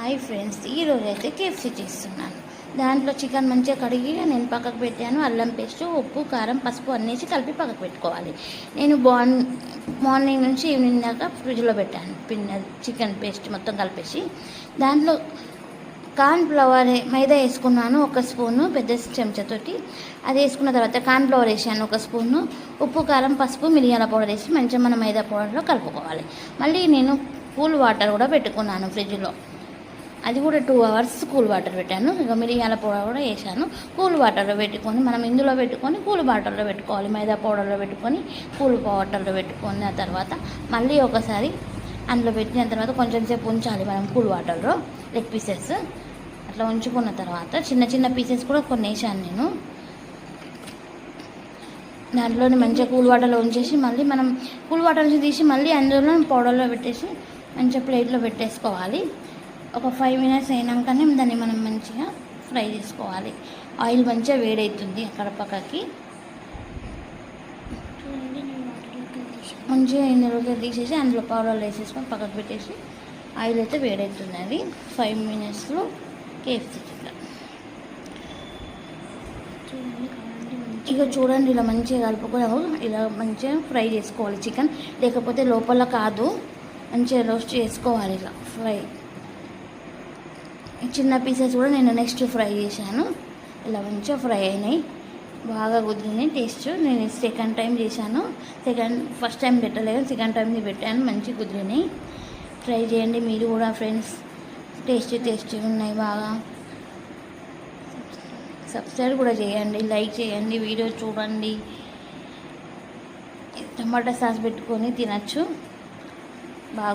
Hi friends, ఈరోజు అయితే KFC చేస్తున్నాను. దాంట్లో చికెన్ మంచిగా కడిగి నేను పక్కకు పెట్టాను. అల్లం పేస్ట్, ఉప్పు, కారం, పసుపు అన్నేసి కలిపి పక్కకు పెట్టుకోవాలి. నేను మార్నింగ్ నుంచి ఈవినింగ్ దాకా ఫ్రిడ్జ్లో పెట్టాను. చికెన్ పేస్ట్ మొత్తం కలిపేసి దాంట్లో కార్న్ ఫ్లవర్ మైదా వేసుకున్నాను 1 స్పూను పెద్ద చెంచాతోటి. అది వేసుకున్న తర్వాత కార్న్ ఫ్లవర్ వేసాను 1 స్పూను. ఉప్పు, కారం, పసుపు, మిరియాల పౌడర్ వేసి మంచిగా మన మైదా పౌడర్లో కలుపుకోవాలి. మళ్ళీ నేను కూల్ వాటర్ కూడా పెట్టుకున్నాను ఫ్రిడ్జ్లో. అది కూడా 2 అవర్స్ కూల్ వాటర్ పెట్టాను. ఇక మిరియాల పౌడర్ కూడా వేసాను. కూల్ వాటర్లో పెట్టుకొని మనం ఇందులో పెట్టుకొని కూల్ వాటర్లో పెట్టుకోవాలి. మైదా పౌడర్లో పెట్టుకొని కూల్ వాటర్లో పెట్టుకున్న తర్వాత మళ్ళీ ఒకసారి అందులో పెట్టిన తర్వాత కొంచెం సేపు ఉంచాలి మనం కూల్ వాటర్లో. లెగ్ పీసెస్ అట్లా ఉంచుకున్న తర్వాత చిన్న చిన్న పీసెస్ కూడా కొన్ని వేసాను నేను. దాంట్లోనే మంచిగా కూల్ వాటర్లో ఉంచేసి మళ్ళీ మనం కూల్ వాటర్ నుంచి తీసి మళ్ళీ అందులో పౌడర్లో పెట్టేసి మంచిగా ప్లేట్లో పెట్టేసుకోవాలి. ఒక 5 మినిట్స్ అయినాకనే దాన్ని మనం మంచిగా ఫ్రై చేసుకోవాలి. ఆయిల్ మంచిగా వేడవుతుంది అక్కడ పక్కకి. మంచిగా ఇందులోకి తీసేసి అందులో పౌడర్లు వేసేసుకొని పక్కకు పెట్టేసి ఆయిల్ అయితే వేడవుతుంది. అది 5 మినిట్స్లో కేఎఫ్సీ చికెన్. ఇక చూడండి, ఇలా మంచిగా కలుపుకొని ఇలా మంచిగా ఫ్రై చేసుకోవాలి చికెన్. లేకపోతే లోపల కాదు, మంచిగా రోస్ట్ చేసుకోవాలి ఇలా ఫ్రై. చిన్న పీసెస్ కూడా నేను నెక్స్ట్ ఫ్రై చేశాను. ఇలా మంచిగా ఫ్రై అయినాయి, బాగా కుదిరినాయి. టేస్ట్ నేను సెకండ్ టైం చేశాను. ఫస్ట్ టైం పెట్టలేదు, సెకండ్ టైంది పెట్టాను. మంచిగా కుదిరినాయి. ట్రై చేయండి మీరు కూడా ఫ్రెండ్స్. టేస్టీ ఉన్నాయి బాగా. సబ్స్క్రైబ్ కూడా చేయండి, లైక్ చేయండి, వీడియో చూడండి. టమాటా సాస్ పెట్టుకొని తినచ్చు బాగా.